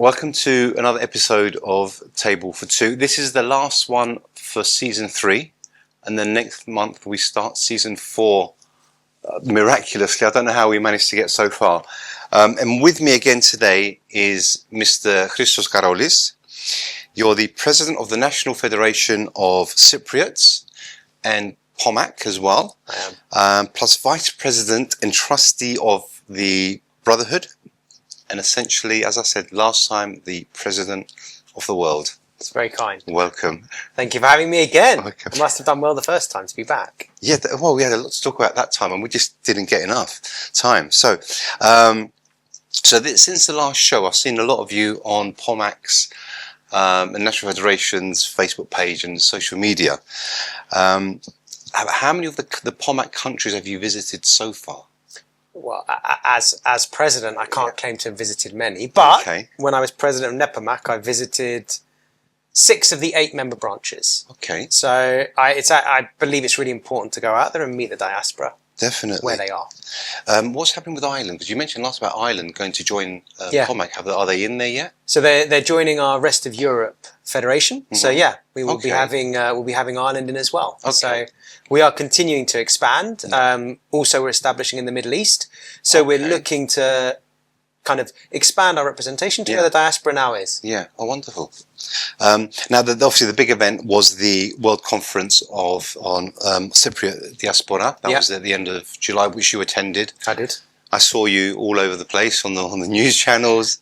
Welcome to another episode of Table for Two. This is the last one for season 3, and then next month we start season 4. Miraculously, I don't know how we managed to get so far. And with me again today is Mr Christos Karaolis. You're the president of the National Federation of Cypriots and POMAK as well, plus vice president and trustee of the Brotherhood, and essentially, as I said last time, the president of the world. It's very kind. Welcome. Thank you for having me again. Welcome. I must have done well the first time to be back. Yeah, well, we had a lot to talk about that time, and we just didn't get enough time. So, since the last show, I've seen a lot of you on POMAK's and National Federation's Facebook page and social media. How many of the POMAK countries have you visited so far? Well, as president, I can't claim to have visited many, but when I was president of NEPOMAK, I visited 6 of the 8 member branches. Okay. So I believe it's really important to go out there and meet the diaspora. Definitely. Where they are. What's happening with Ireland? Because you mentioned last about Ireland going to join POMAK. Are they in there yet? So they're joining our Rest of Europe Federation. Mm-hmm. So yeah, we will be having Ireland in as well. Okay. So we are continuing to expand. Also, we're establishing in the Middle East. So we're looking to kind of expand our representation to where the diaspora now is. Yeah, oh, wonderful. Now, obviously, the big event was the World Conference on Cypriot Diaspora. That was at the end of July, which you attended. I did. I saw you all over the place on the news channels,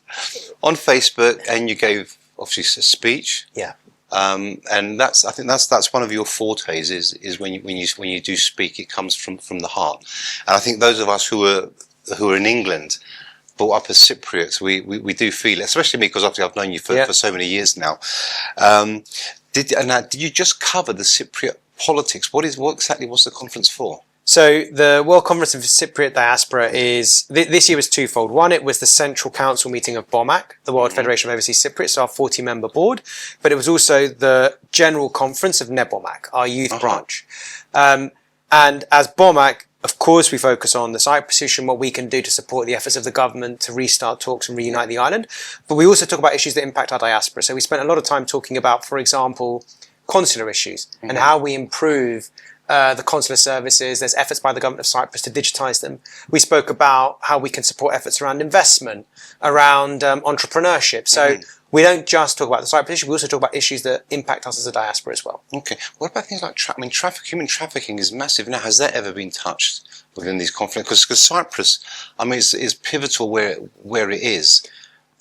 on Facebook, and you gave obviously a speech. Yeah. And I think that's one of your fortes is when you do speak, it comes from the heart. And I think those of us who are in England, brought up as Cypriots, we do feel it, especially me, because obviously I've known you for so many years now. Did you just cover the Cypriot politics? What exactly was the conference for? So the World Conference of Cypriot Diaspora is, this year was twofold. One, it was the Central Council meeting of POMAK, the World Federation of Overseas Cypriots, our 40-member board, but it was also the General Conference of NEPOMAK, our youth branch. And as POMAK, of course, we focus on the Cyprus issue and what we can do to support the efforts of the government to restart talks and reunite the island. But we also talk about issues that impact our diaspora. So we spent a lot of time talking about, for example, consular issues and how we improve the consular services. There's efforts by the government of Cyprus to digitize them. We spoke about how we can support efforts around investment, around entrepreneurship. So we don't just talk about the Cyprus issue, we also talk about issues that impact us as a diaspora as well. Okay. What about things like human trafficking is massive now. Has that ever been touched within these conflicts? Because Cyprus, I mean, is pivotal where it is.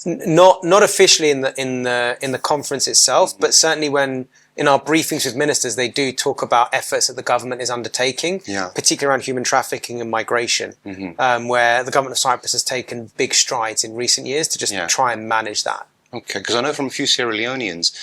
Not officially in the conference itself, but certainly when in our briefings with ministers, they do talk about efforts that the government is undertaking, particularly around human trafficking and migration, where the government of Cyprus has taken big strides in recent years to just try and manage that. Okay, because I know from a few Sierra Leoneans,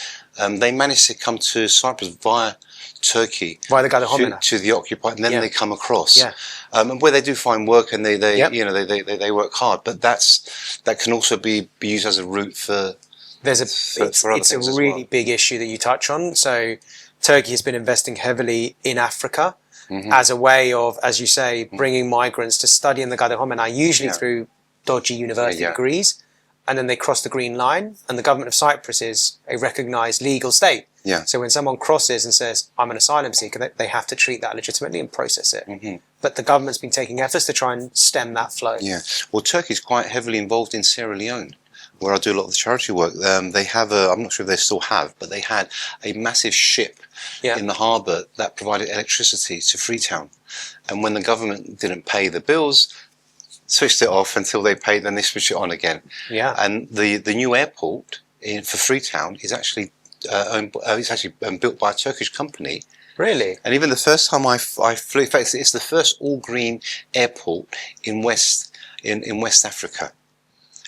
they managed to come to Cyprus via Turkey, via the Gade to the occupied, and then they come across. And where they do find work and they work hard, but that can also be used as a route for. It's a really big issue that you touch on. So Turkey has been investing heavily in Africa as a way of, as you say, bringing migrants to study in the Gade usually through dodgy university degrees, and then they cross the Green Line, and the government of Cyprus is a recognised legal state. So when someone crosses and says, I'm an asylum seeker, they have to treat that legitimately and process it. But the government's been taking efforts to try and stem that flow. Yeah, well, Turkey's quite heavily involved in Sierra Leone, where I do a lot of the charity work. They have I'm not sure if they still have, but they had a massive ship in the harbour that provided electricity to Freetown. And when the government didn't pay the bills, switched it off until they paid, then they switched it on again. And the new airport for Freetown is actually built by a Turkish company. Really? And even the first time I flew, in fact, it's the first all-green airport in West Africa.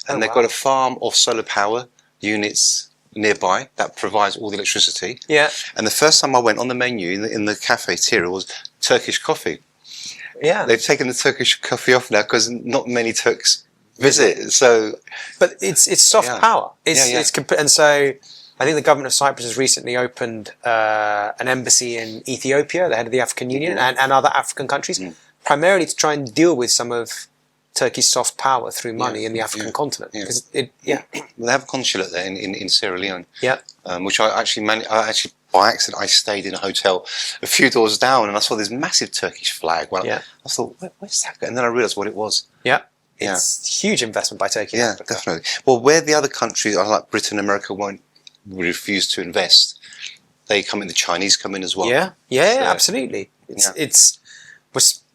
And they've got a farm of solar power units nearby that provides all the electricity. And the first time I went on the menu in the cafeteria was Turkish coffee. They've taken the Turkish coffee off now because not many Turks visit. So, but it's soft power. And so I think the government of Cyprus has recently opened an embassy in Ethiopia, the head of the African Union, and other African countries, primarily to try and deal with some of Turkey's soft power through money in the African continent. Because Well, they have a consulate there in Sierra Leone. Yeah. Which I actually by accident I stayed in a hotel a few doors down, and I saw this massive Turkish flag. Well, I thought, where's that going? And then I realised what it was. Yeah. It's huge investment by Turkey. Yeah, definitely. Well, where the other countries, like Britain, America, would refuse to invest, they come in. The Chinese come in as well. Absolutely. It's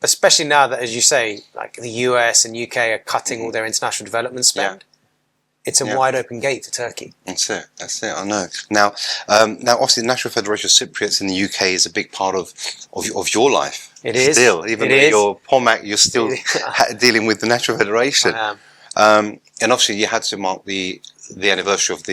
especially now that, as you say, like the US and UK are cutting all their international development spend. It's a wide open gate to Turkey. That's it. I know. Now, obviously, the National Federation of Cypriots in the UK is a big part of your life. It is. Still, even though you're POMAK, you're still dealing with the National Federation. I am. And obviously, you had to mark the anniversary of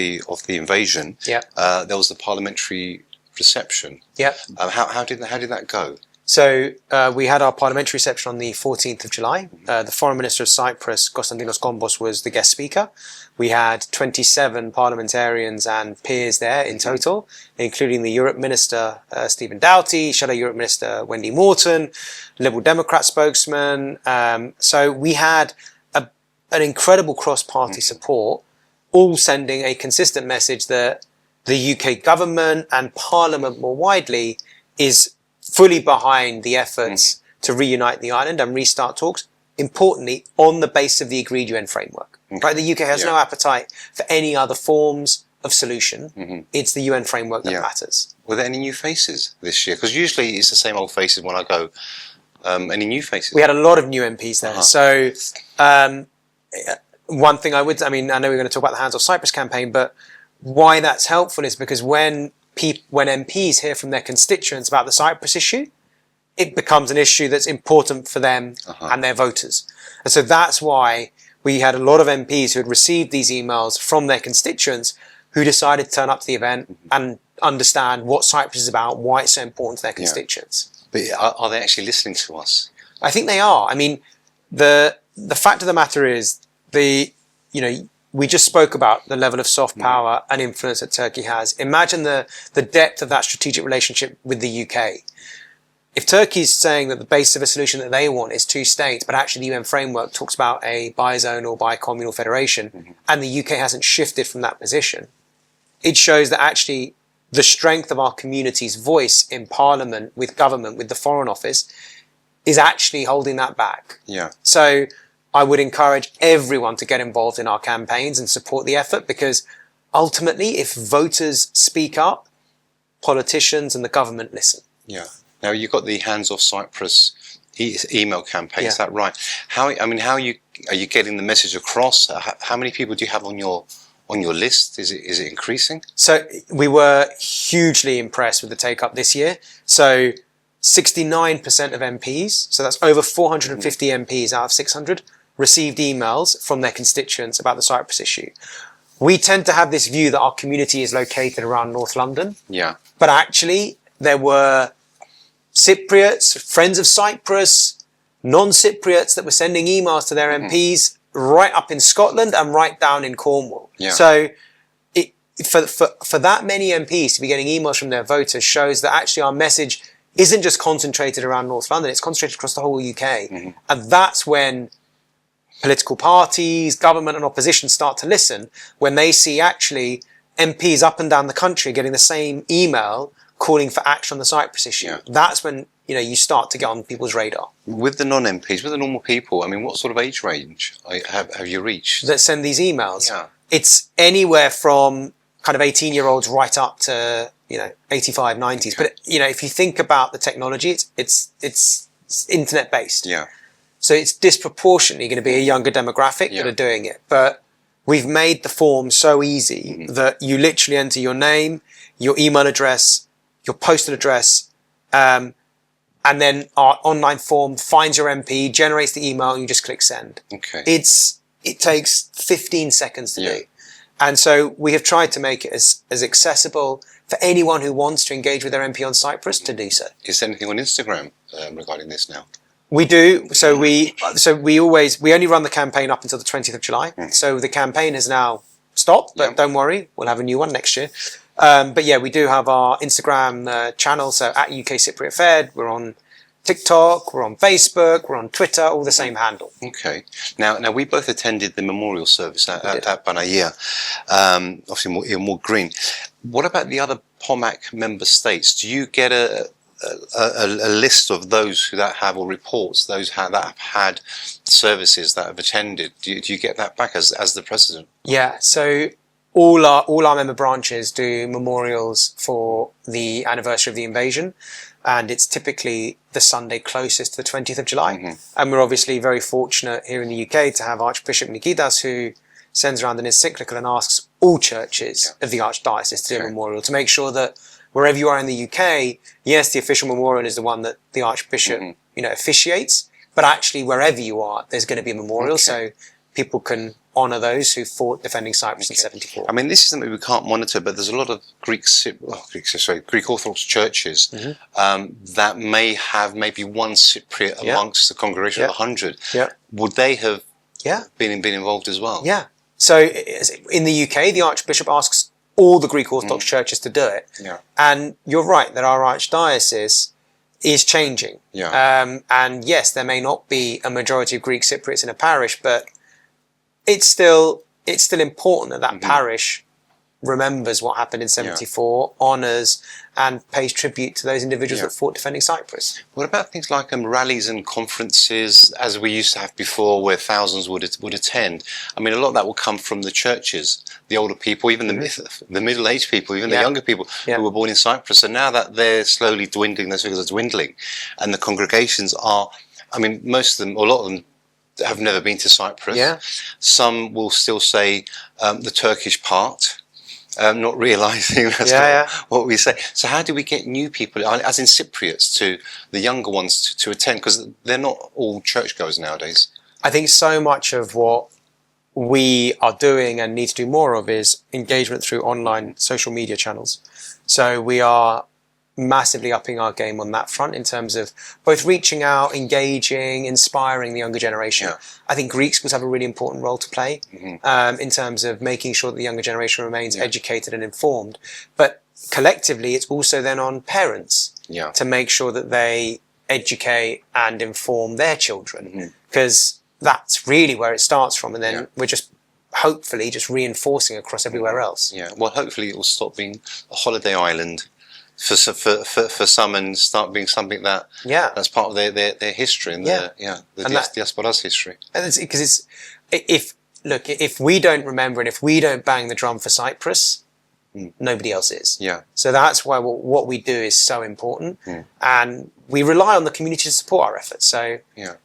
the invasion. Yeah. There was the parliamentary reception. Yeah. How did that go? So we had our parliamentary reception on the 14th of July. The Foreign Minister of Cyprus, Konstantinos Kombos, was the guest speaker. We had 27 parliamentarians and peers there in total, including the Europe Minister, Stephen Doughty, Shadow Europe Minister, Wendy Morton, Liberal Democrat spokesman. So we had an incredible cross-party support, all sending a consistent message that the UK government and Parliament more widely is fully behind the efforts to reunite the island and restart talks, importantly, on the basis of the agreed UN framework. Right? The UK has no appetite for any other forms of solution. It's the UN framework that matters. Were there any new faces this year? Because usually it's the same old faces when I go. Any new faces? We had a lot of new MPs there. So one thing I know we're going to talk about the Hands of Cyprus campaign, but why that's helpful is because when MPs hear from their constituents about the Cyprus issue, it becomes an issue that's important for them and their voters. And so that's why we had a lot of MPs who had received these emails from their constituents who decided to turn up to the event and understand what Cyprus is about, why it's so important to their constituents. But are they actually listening to us? I think they are. I mean, the fact of the matter is, we just spoke about the level of soft power and influence that Turkey has. Imagine the depth of that strategic relationship with the UK. If Turkey's saying that the basis of a solution that they want is two states, but actually the UN framework talks about a bi-zonal, bi-communal federation, and the UK hasn't shifted from that position, it shows that actually the strength of our community's voice in Parliament, with government, with the Foreign Office, is actually holding that back. Yeah. So I would encourage everyone to get involved in our campaigns and support the effort, because ultimately, if voters speak up, politicians and the government listen. Yeah. Now, you've got the Hands of Cyprus email campaign, is that right? How are you getting the message across? How many people do you have on your list? Is it increasing? So we were hugely impressed with the take-up this year. So 69% of MPs, so that's over 450 MPs out of 600, received emails from their constituents about the Cyprus issue. We tend to have this view that our community is located around North London. Yeah. But actually, there were Cypriots, friends of Cyprus, non-Cypriots that were sending emails to their MPs right up in Scotland and right down in Cornwall. Yeah. So for that many MPs to be getting emails from their voters shows that actually our message isn't just concentrated around North London, it's concentrated across the whole UK. And that's when political parties, government and opposition start to listen, when they see actually MPs up and down the country getting the same email calling for action on the Cyprus issue. Yeah. That's when you start to get on people's radar. With the non-MPs, with the normal people, I mean, what sort of age range have you reached? That send these emails? Yeah. It's anywhere from kind of 18-year-olds right up to 85, 90s. Okay. But if you think about the technology, it's internet-based. Yeah. So it's disproportionately going to be a younger demographic that are doing it. But we've made the form so easy that you literally enter your name, your email address, your postal address, and then our online form finds your MP, generates the email, and you just click send. Okay. It takes 15 seconds to do. And so we have tried to make it as accessible for anyone who wants to engage with their MP on Cyprus to do so. Is there anything on Instagram regarding this now? We do. So we only run the campaign up until the 20th of July. So the campaign has now stopped, but don't worry, we'll have a new one next year. But yeah, we do have our Instagram channel, so at UK Cypriot Fed. We're on TikTok, we're on Facebook, we're on Twitter, all the same handle. Okay. Now we both attended the memorial service at Panayia, obviously more green. What about the other POMAK member states? Do you get a list of those that have, or reports those that have had services that have attended? Do you get that back as the president? Yeah. So all our member branches do memorials for the anniversary of the invasion, and it's typically the Sunday closest to the 20th of July. Mm-hmm. And we're obviously very fortunate here in the UK to have Archbishop Nikitas, who sends around an encyclical and asks all churches of the Archdiocese to do a memorial, to make sure that wherever you are in the UK, yes, the official memorial is the one that the Archbishop, officiates, but actually wherever you are, there's going to be a memorial, so people can honour those who fought defending Cyprus in 74. I mean, this is something we can't monitor, but there's a lot of Greek Orthodox churches that may have maybe one Cypriot amongst the congregation of 100. Yeah. Would they have been involved as well? Yeah. So in the UK, the Archbishop asks all the Greek Orthodox churches to do it. Yeah. And you're right that our Archdiocese is changing. Yeah. And yes, there may not be a majority of Greek Cypriots in a parish, but it's still important that parish remembers what happened in 74, honours and pays tribute to those individuals that fought defending Cyprus. What about things like rallies and conferences, as we used to have before, where thousands would attend? I mean, a lot of that will come from the churches, the older people, even the middle-aged people, even the younger people who were born in Cyprus. And now that they're slowly dwindling, those figures are dwindling, and the congregations are, I mean, most of them, or a lot of them, have never been to Cyprus. Yeah. Some will still say the Turkish part, not realising that's what we say. So how do we get new people, as in Cypriots, to the younger ones to attend? Because they're not all churchgoers nowadays. I think so much of what we are doing and need to do more of is engagement through online social media channels. So we are massively upping our game on that front in terms of both reaching out, engaging, inspiring the younger generation. Yeah. I think Greek schools have a really important role to play in terms of making sure that the younger generation remains educated and informed. But collectively, it's also then on parents to make sure that they educate and inform their children, because that's really where it starts from. And then we're just hopefully just reinforcing across everywhere else. Yeah, well, hopefully it will stop being a holiday island for some and start being something that's part of their history and the Diaspora's history. And because if we don't remember and if we don't bang the drum for Cyprus, nobody else is. Yeah. So that's why what we do is so important, and we rely on the community to support our efforts. So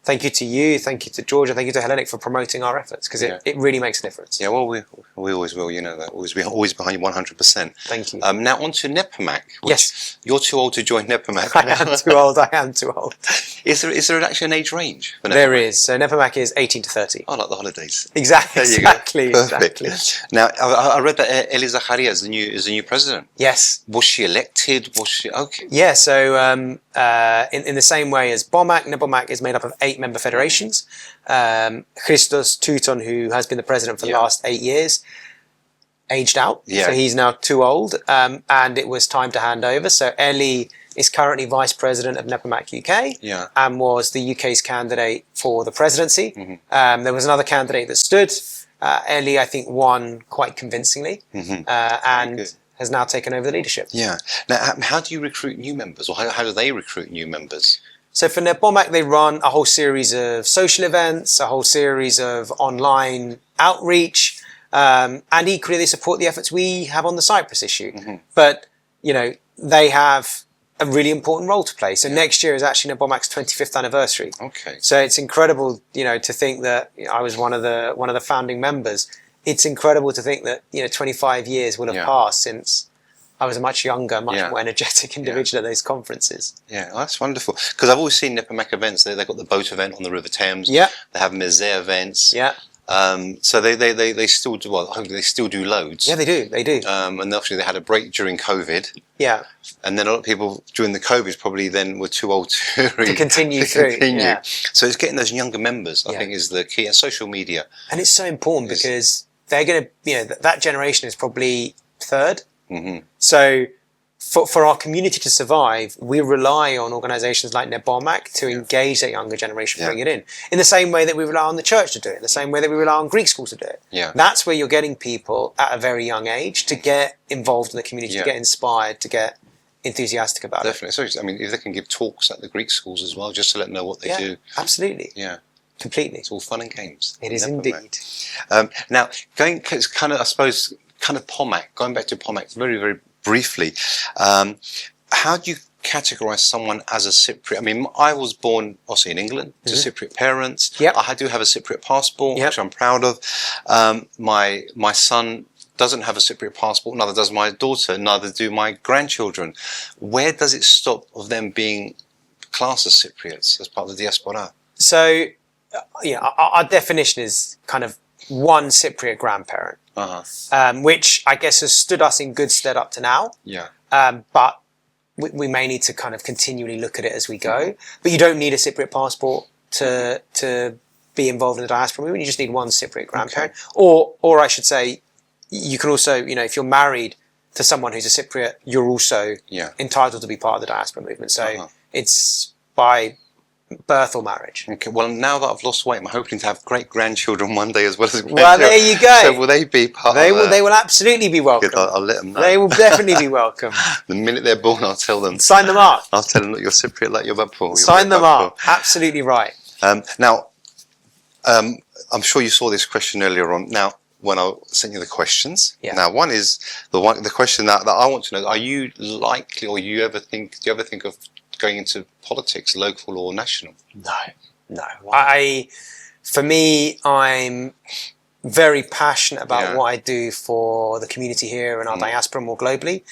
thank you to you, thank you to Georgia, thank you to Hellenic for promoting our efforts, because it really makes a difference. Yeah, well, we always will, you know that. Always behind you 100%. Thank you. Now on to NEPOMAK. Yes. You're too old to join NEPOMAK. I am too old. Is there actually an age range for NEPOMAK? There is. So NEPOMAK is 18 to 30. Oh, like the holidays. Exactly. There you go. Perfect. Exactly. Now, I read that Elle Zacharia is the new president. Yes. Was she elected? Okay. Yeah, so in the same way as POMAK, NEPOMAK is made up of 8 member federations. Christos Touton, who has been the president for the last 8 years, aged out. So he's now too old, and it was time to hand over. So Elle is currently vice president of NEPOMAK UK and was the UK's candidate for the presidency. There was another candidate that stood. Elle, I think, won quite convincingly, and has now taken over the leadership. Yeah. Now, how do you recruit new members, or how do they recruit new members? So for NEPOMAK, they run a whole series of social events, a whole series of online outreach, and equally they support the efforts we have on the Cyprus issue. But, they have a really important role to play. So next year is actually NEPOMAK's 25th anniversary. Okay. So it's incredible, to think that I was one of the founding members. It's incredible to think that 25 years will have passed since I was a much younger, much more energetic individual at those conferences. Yeah, well, that's wonderful. Because I've always seen NEPOMAK events. They've got the boat event on the River Thames. Yeah. They have Mizeh events. Yeah. So they still do, well, hopefully they still do loads. Yeah, they do. And obviously they had a break during COVID. Yeah. And then a lot of people during the COVID probably then were too old to continue through. Yeah. So it's getting those younger members, I think, is the key. And social media. And it's so important because they're going to, that generation is probably third. So for our community to survive, we rely on organisations like NEPOMAK to engage that younger generation, bring it in the same way that we rely on the church to do it, in the same way that we rely on Greek schools to do it. Yeah. That's where you're getting people at a very young age to get involved in the community, to get inspired, to get enthusiastic about Definitely. So, I mean, if they can give talks at the Greek schools as well, just to let them know what they do. Absolutely. Yeah. Completely. It's all fun and games. It is indeed. Now, going kind of, I suppose, kind of POMAK, going back to POMAK very, very briefly, how do you categorise someone as a Cypriot? I mean, I was born, also in England, to Cypriot parents. Yep. I do have a Cypriot passport, which I'm proud of. My son doesn't have a Cypriot passport, neither does my daughter, neither do my grandchildren. Where does it stop of them being classed as Cypriots as part of the Diaspora? So, our definition is kind of one Cypriot grandparent, which I guess has stood us in good stead up to now. Yeah. But we may need to kind of continually look at it as we go. But you don't need a Cypriot passport to be involved in the diaspora movement. You just need one Cypriot grandparent. Or I should say, you can also, if you're married to someone who's a Cypriot, you're also entitled to be part of the diaspora movement. So it's by birth or marriage. Okay. Well, now that I've lost weight, I'm hoping to have great grandchildren one day as well as grandchildren. Well, there you go. So will they be part of that? They will absolutely be welcome. Good, I'll let them know. They will definitely be welcome. The minute they're born, I'll tell them. Sign them up. I'll tell them that you're Cypriot like your Bapur. Sign them up. Absolutely right. Now, I'm sure you saw this question earlier on. Now, when I sent you the questions. Yeah. Now, one is the question that I want to know: are you likely, or do you ever think of going into politics, local or national? No. For me, I'm very passionate about what I do for the community here and our diaspora more globally,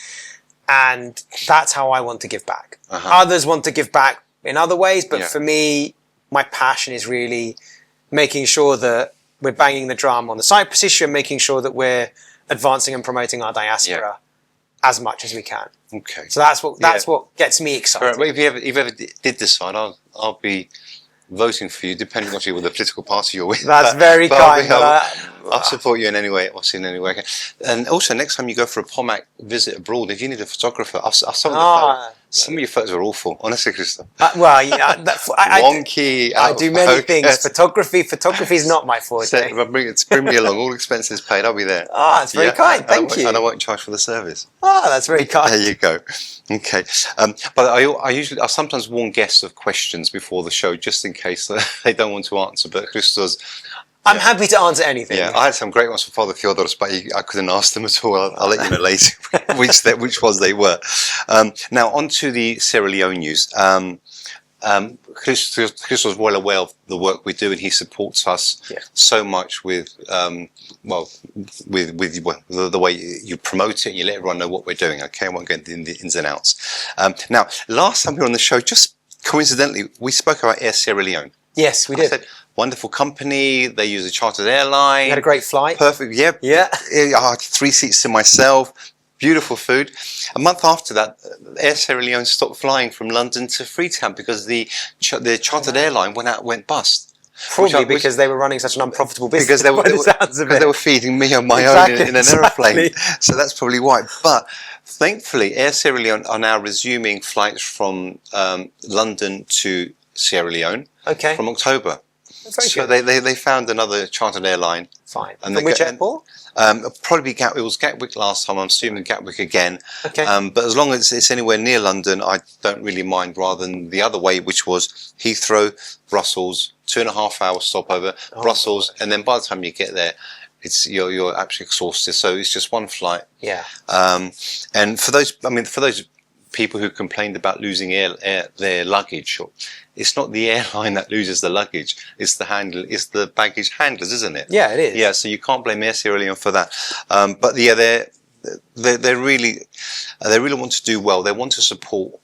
and that's how I want to give back. Others want to give back in other ways, but for me, my passion is really making sure that we're banging the drum on the Cyprus issue and making sure that we're advancing and promoting our diaspora as much as we can. Okay. So that's what gets me excited. Right, well, if you ever did decide, I'll be voting for you, depending on what the political party you're with. That's very kind. I'll support you in any way, in any way I can. And also, next time you go for a POMAK visit abroad, if you need a photographer, some of your photos are awful, honestly, Christos. Wonky. I do many things. Photography is not my forte. Bring me along. All expenses paid. I'll be there. That's very kind. Thank you. And I won't charge for the service. That's very kind. There you go. Okay. But I sometimes warn guests of questions before the show, just in case they don't want to answer. But Christos, I'm happy to answer anything. Yeah, I had some great ones for Father Theodoros, but I couldn't ask them at all. I'll let you know later which ones they were. Now, on to the Sierra Leone news. Christos was well aware of the work we do, and he supports us so much with the way you promote it and you let everyone know what we're doing. Okay, I won't get into the ins and outs. Now, last time we were on the show, just coincidentally, we spoke about Air Sierra Leone. Yes, we did. I said, wonderful company. They use a chartered airline. You had a great flight. Perfect. Yeah. I had 3 seats to myself. Beautiful food. A month after that, Air Sierra Leone stopped flying from London to Freetown because the chartered airline went bust. Probably because they were running such an unprofitable business. Because they were feeding me on my own in an aeroplane. So that's probably why. But thankfully, Air Sierra Leone are now resuming flights from London to Sierra Leone from October. So they found another chartered airline. Fine. And from which airport? Probably Gatwick. It was Gatwick last time. I'm assuming Gatwick again. Okay. But as long as it's anywhere near London, I don't really mind. Rather than the other way, which was Heathrow, Brussels, 2.5 hour stopover, Brussels, and then by the time you get there, you're absolutely exhausted. So it's just one flight. Yeah. And for those people who complained about losing their luggage, it's not the airline that loses the luggage, it's the baggage handlers, isn't it? Yeah, it is. Yeah, so you can't blame Air Sierra Leone for that. But yeah, they really want to do well. They want to support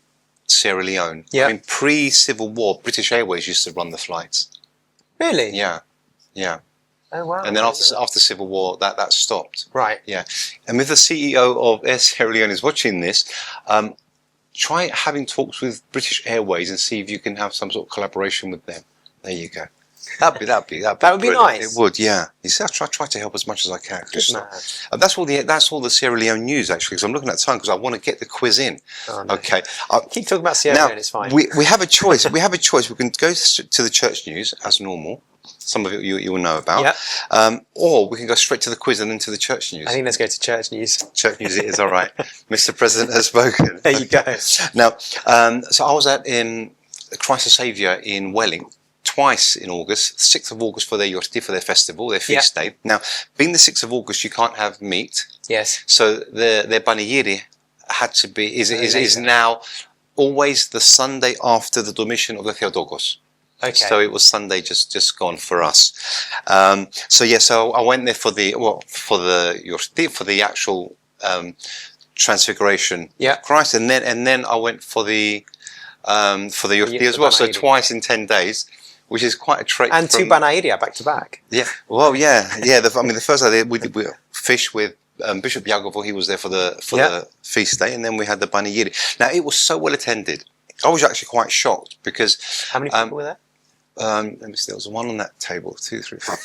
Sierra Leone. Yeah. I mean, pre-Civil War, British Airways used to run the flights. Really? Yeah. Oh wow! And then after Civil War, that stopped. Right. Yeah. And if the CEO of Air Sierra Leone is watching this, try having talks with British Airways and see if you can have some sort of collaboration with them. There you go. That would be be brilliant. nice. It would, yeah. You see, I try to help as much as I can. Good man. That's all the Sierra Leone news actually. Because I'm looking at time because I want to get the quiz in. Oh, no. Okay. Keep talking about Sierra Leone. It's fine. We have a choice. We can go to the church news as normal. Some of it you will know about. Yeah. Or we can go straight to the quiz and then to the church news. I think let's go to church news. Church news it is, all right. Mr. President has spoken. There you go. Now, so I was in Christ the Saviour in Welling twice in August, 6th of August for their festival, their feast day. Now, being the 6th of August, you can't have meat. Yes. So their baniyiri had to be, is now always the Sunday after the Domitian of the Theotokos. Okay. So it was Sunday just gone for us. So I went there for the actual transfiguration of Christ, and then I went for the Yorti as well. So twice in 10 days, which is quite a trek. And two banairia back to back. Yeah. Well, yeah. The first day we did fish with Bishop Jagovo. He was there for the feast day, and then we had the banayiri. Now it was so well attended. I was actually quite shocked because how many people were there? Let me see. There was one on that table. 2, 3, 4.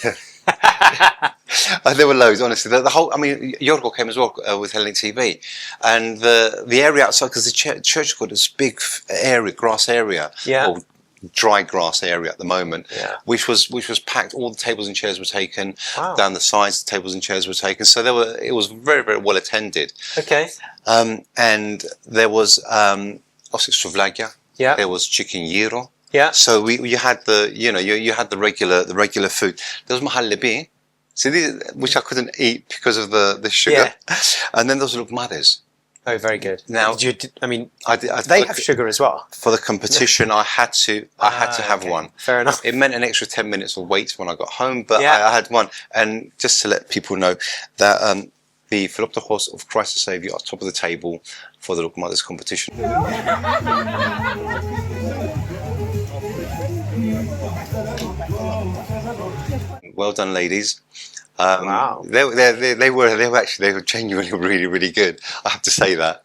There were loads, honestly. The whole. Yorgo came as well with HellenicTV, and the area outside, because the church got this big area, grass area, or dry grass area at the moment, which was packed. All the tables and chairs were taken. Wow. Down the sides, the tables and chairs were taken. So it was very, very well attended. Okay. And there was osyx souvlakia. Yeah. There was chicken gyro. Yeah. So you had you had the regular food. There was mahalebi, which I couldn't eat because of the sugar. Yeah. And then there was loukoumades. Oh, very good. Now, they have sugar as well. For the competition, I had to have one. Fair enough. It meant an extra 10 minutes of wait when I got home, but I had one. And just to let people know that the Philoptochos of Christ the Saviour are top of the table for the loukoumades competition. Well done, ladies. Wow. They were genuinely really, really good. I have to say that.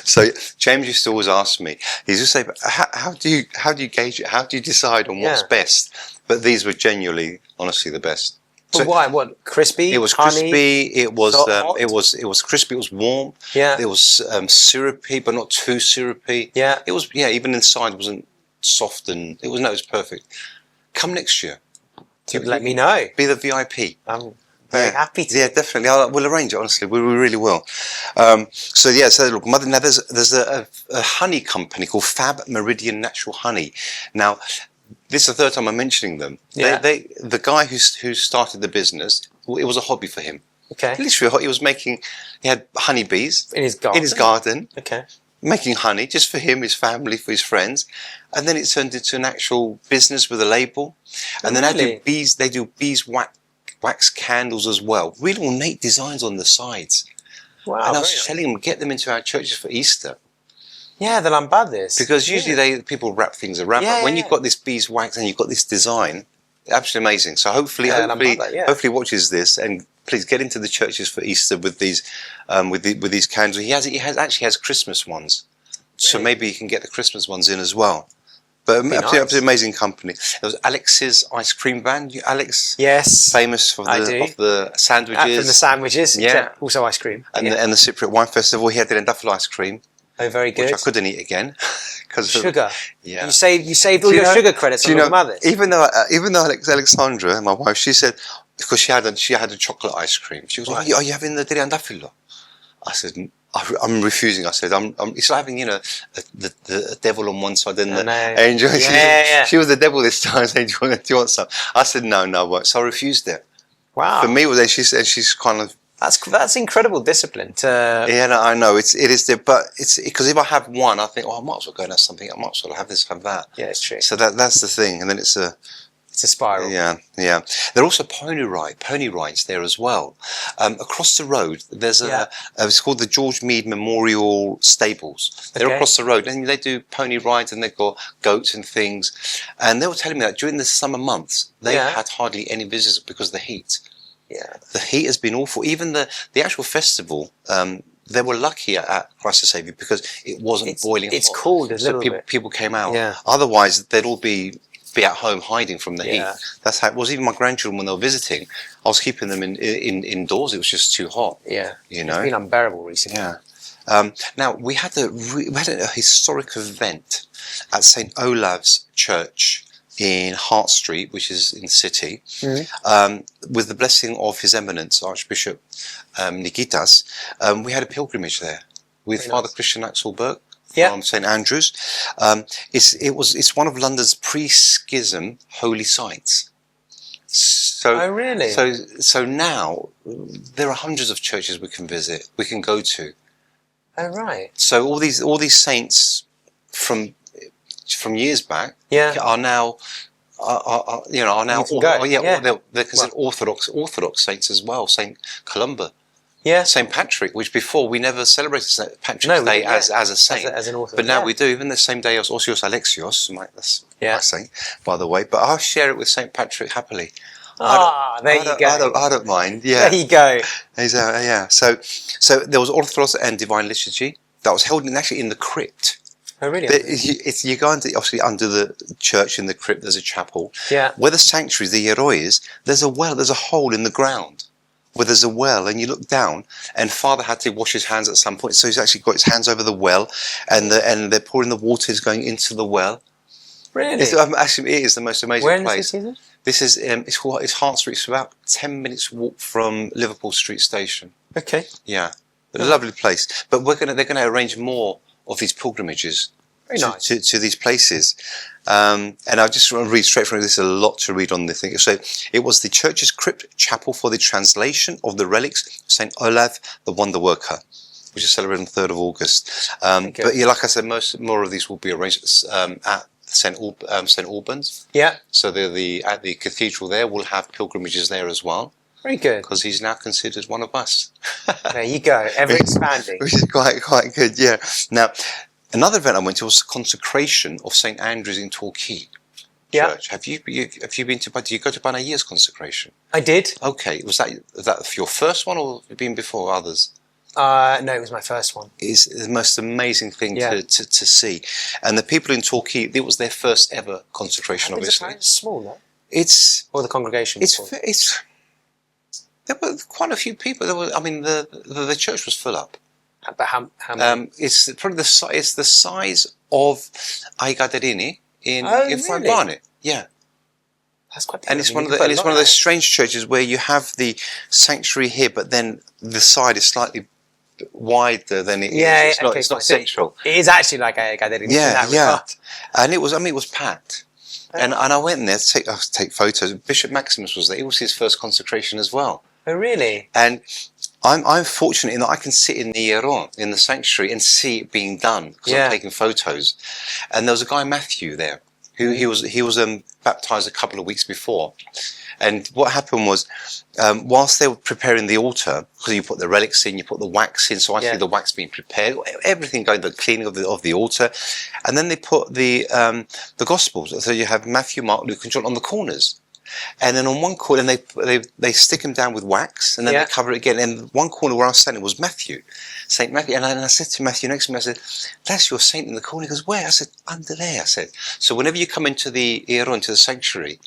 So James used to always ask me, he used to say, how do you gauge it? How do you decide on what's best? But these were genuinely, honestly, the best. But so, why? What, crispy? It was honey, crispy. It was crispy. It was warm. Yeah. It was syrupy, but not too syrupy. Yeah. It was even inside it wasn't soft and it was perfect. Come next year. Let me know. Be the VIP. I'm very happy to. Yeah, definitely. We'll arrange it. Honestly, we really will. So look, now there's a honey company called Fab Meridian Natural Honey. Now, this is the third time I'm mentioning them. Yeah. The guy who started the business, it was a hobby for him. Okay. Literally, he had honeybees in his garden. Okay. Making honey just for him, his family, for his friends, and then it turned into an actual business with a label. And then they do beeswax candles as well. Really ornate designs on the sides. Wow! And I was telling them, get them into our churches for Easter. Yeah, the lambades. Because usually people wrap things around, but when you've got this beeswax and you've got this design, absolutely amazing. So hopefully watches this and please get into the churches for Easter with these candles. He actually has Christmas ones, so maybe you can get the Christmas ones in as well. But absolutely amazing company. There was Alex's ice cream van. Alex, yes, famous for the sandwiches. From the sandwiches, also ice cream. And the Cypriot Wine Festival. He had the endafel ice cream. Oh, very good. Which I couldn't eat again because sugar. Yeah, you saved all your sugar credits on your mothers. Even though Alexandra, my wife, she said because she had a chocolate ice cream. She was like, "Are you having the triandafilo?" I said, "I'm refusing." I said, "It's like having the devil on one side and the angel." She was the devil this time. Saying, "Do you want some?" I said, "No, I won't." So I refused it. Wow. For me, then she said she's kind of. That's incredible discipline. I know it is but it's because if I have one, I think, I might as well go and have something. I might as well have this, have that. Yeah, it's true. So that's the thing, and then it's a spiral. Yeah. There are also pony rides there as well. Across the road, there's it's called the George Mead Memorial Stables. They're across the road, and they do pony rides, and they've got goats and things. And they were telling me that during the summer months, they had hardly any visitors because of the heat. Yeah, the heat has been awful. Even the actual festival, they were lucky at Christ the Saviour because it wasn't boiling hot. It's cooled a little bit. People came out. Yeah. Otherwise, they'd all be be at home hiding from the heat. That's how it was. Even my grandchildren, when they were visiting, I was keeping them indoors. It was just too hot. Yeah, you know, it's been unbearable recently. Yeah. Now we had a historic event at St Olave's Church in Hart Street, which is in the city, with the blessing of His Eminence Archbishop Nikitas. We had a pilgrimage there with Father Christian Axel Burke from St Andrews. It's one of London's pre-schism holy sites. So, oh really? So now there are hundreds of churches we can visit, we can go to. Oh right. So all these saints from years back are now they're considered Orthodox saints as well. Saint Columba, Saint Patrick, which before we never celebrated Saint Patrick's Day as a saint, as an Orthodox, but now we do. Even the same day as Osios Alexios, my saint, by the way. But I'll share it with Saint Patrick happily. There you go. I don't mind. Yeah, there you go. So there was Orthodox and Divine Liturgy that was held in the crypt. Oh really? You go obviously under the church in the crypt. There's a chapel. Yeah. Where the sanctuary, the Hieroi is, there's a well. There's a hole in the ground where there's a well, and you look down. And Father had to wash his hands at some point, so he's actually got his hands over the well, and they're pouring the water is going into the well. Really? Actually, it is the most amazing place. Where in the city is it? This is it's Hart Street. It's about 10 minutes walk from Liverpool Street Station. Okay. Yeah, a lovely place. But they're gonna arrange more of these pilgrimages to these places. And I just want to read straight from it. There's a lot to read on this thing. So it was the church's crypt chapel for the translation of the relics of St Olave, the Wonder Worker, which is celebrated on the 3rd of August. But like I said, more of these will be arranged at St Albans. Yeah. So at the cathedral there, we'll have pilgrimages there as well. Very good. Because he's now considered one of us. There you go, ever expanding. Which is quite good, yeah. Now, another event I went to was the consecration of St Andrews in Torquay Church. Have you been to? Do you go to Panagia's consecration? I did. Okay, was that your first one, or have you been before others? No, it was my first one. It's the most amazing thing to see, and the people in Torquay, it was their first ever consecration. Obviously, it's small, though. Or the congregation. There were quite a few people. The church was full up. But how many? It's probably the size of Aigaderini in really? Barnet. Yeah. That's quite big. And it's one of those strange churches where you have the sanctuary here, but then the side is slightly wider than it is. It's not central. It is actually like Aigaderini. Yeah. And it was packed. And I went in there to take photos. Bishop Maximus was there. It was his first consecration as well. Oh, really? And I'm fortunate in that I can sit in the Hieron, in the sanctuary, and see it being done because I'm taking photos. And there was a guy, Matthew, there, who he was baptized a couple of weeks before. And what happened was, whilst they were preparing the altar, because you put the relics in, you put the wax in, so I see the wax being prepared, everything going, the cleaning of the altar, and then they put the Gospels. So you have Matthew, Mark, Luke, and John on the corners. And then on one corner, and they stick them down with wax, and then they cover it again. And one corner where I was standing was Matthew, Saint Matthew. And I said to Matthew next to me, I said, "That's your saint in the corner." He goes, "Where?" I said, "Under there." I said, "So whenever you come into the Hieron, into the sanctuary,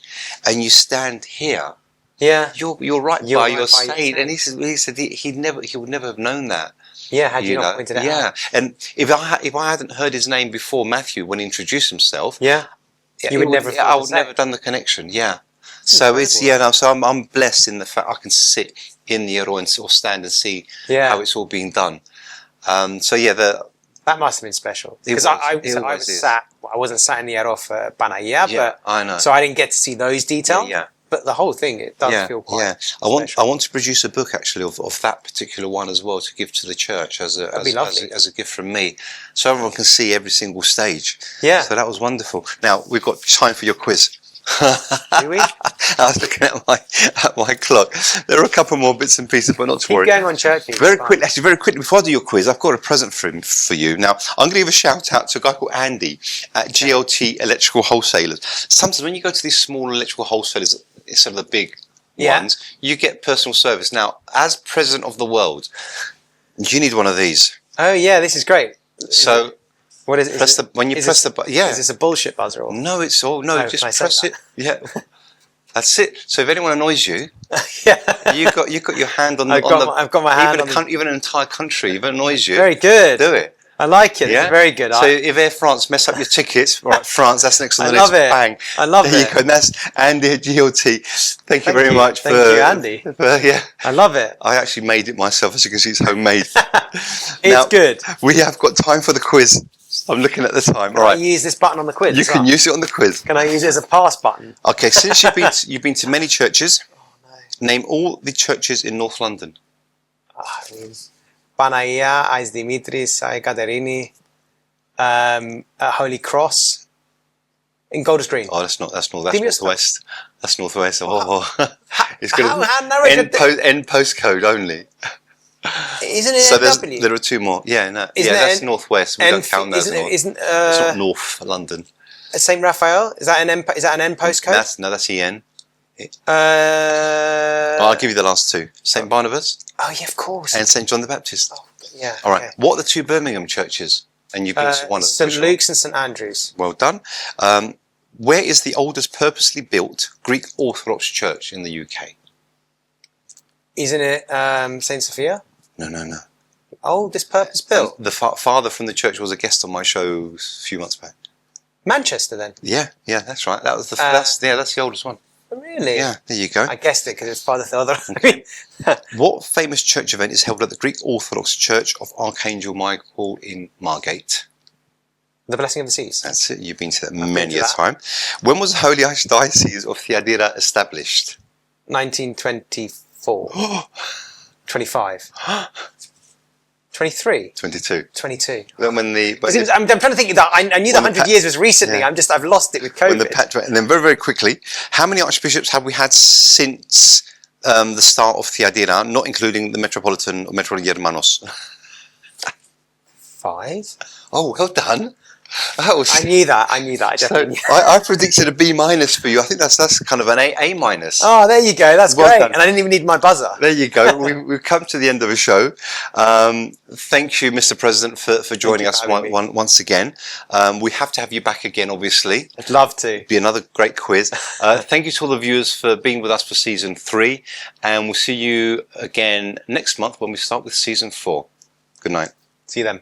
and you stand here, you're right by your saint." And he said he would never have known that. Yeah, had you not pointed it out. Yeah, and if I hadn't heard his name before Matthew when he introduced himself, I would never have done the connection. Yeah. So so I'm blessed in the fact I can sit in the Hieron or stand and see how it's all being done. That must have been special because I wasn't sat in the Hieron for Panagia, but I know. So I didn't get to see those details. But the whole thing, it does feel quite special. I want to produce a book actually of that particular one as well to give to the church as a gift from me, so everyone can see every single stage. Yeah. So that was wonderful. Now we've got time for your quiz. Do we? I was looking at my clock. There are a couple more bits and pieces, but not to worry. Keep going on churches. Very quickly, before I do your quiz, I've got a present for you. Now, I'm going to give a shout out to a guy called Andy at GLT Electrical Wholesalers. Sometimes when you go to these small electrical wholesalers, instead of the big ones, you get personal service. Now, as president of the world, you need one of these. Oh yeah, this is great. So, What is it? When you press the button, yeah. Is this a bullshit buzzer? Or? No, it's all no. Oh, Just can I say press it. Yeah, that's it. So if anyone annoys you, Yeah. you got your hand on the. I've got my hand on even an entire country. If it annoys you, Very good. do it. I like it. Yeah? It's very good. So if Air France mess up your tickets, right, France, that's next on the I list. love it. Bang. I love there it. you go. And that's Andy at GLT. Thank you very much Thank you, Andy. Yeah. I love it. I actually made it myself, as you can see, it's homemade. It's good. We have got time for the quiz. I'm looking at the time. Can I use this button on the quiz? You can use it on the quiz. Can I use it as a pass button? Okay, since you've been to many churches, name all the churches in North London. Panagia, Ais Dimitris, Ai Katerini, Holy Cross, in Golders Green. Oh, that's northwest. That's northwest. Oh, it's good. How narrow end postcode only. Isn't it So NW? there are two more. Yeah, no, Isn't that's northwest. We don't count that. It's not North London. St Raphael? Is that an N postcode? That's EN. I'll I'll give you the last two. St Barnabas Oh yeah, of course. and St John the Baptist. Oh, yeah. All right. Okay. What are the two Birmingham churches? And you've been to one of them. St Luke's and St Andrews. Well done. Where is the oldest purposely built Greek Orthodox church in the UK? Isn't it St Sophia? No. Oldest purpose built. The father from the church was a guest on my show a few months back. Manchester then. Yeah, that's right. That was that's the oldest one. Really? Yeah, there you go. I guessed it because it's Father Theodore. What famous church event is held at the Greek Orthodox Church of Archangel Michael in Margate? The Blessing of the Seas. That's it. You've been to that many a time. When was the Holy Archdiocese of Theodira established? 1924. 25. 23. 22. 22. Then when I'm trying to think that I knew the 100 years was recently. Yeah. I've lost it with COVID. And then very, very quickly, how many archbishops have we had since the start of Theodira, not including the Metropolitan or Metropolitan Germanos? 5. Oh, well done. I knew that. I definitely knew. I predicted a B- for you. I think that's kind of an A-. Oh, there you go. That's Well great. done. And I didn't even need my buzzer. There you go. We've come to the end of the show. Thank you, Mr. President, for joining us once again. We have to have you back again, obviously. I'd love to. Be another great quiz. Thank you to all the viewers for being with us for season 3. And we'll see you again next month when we start with season 4. Good night. See you then.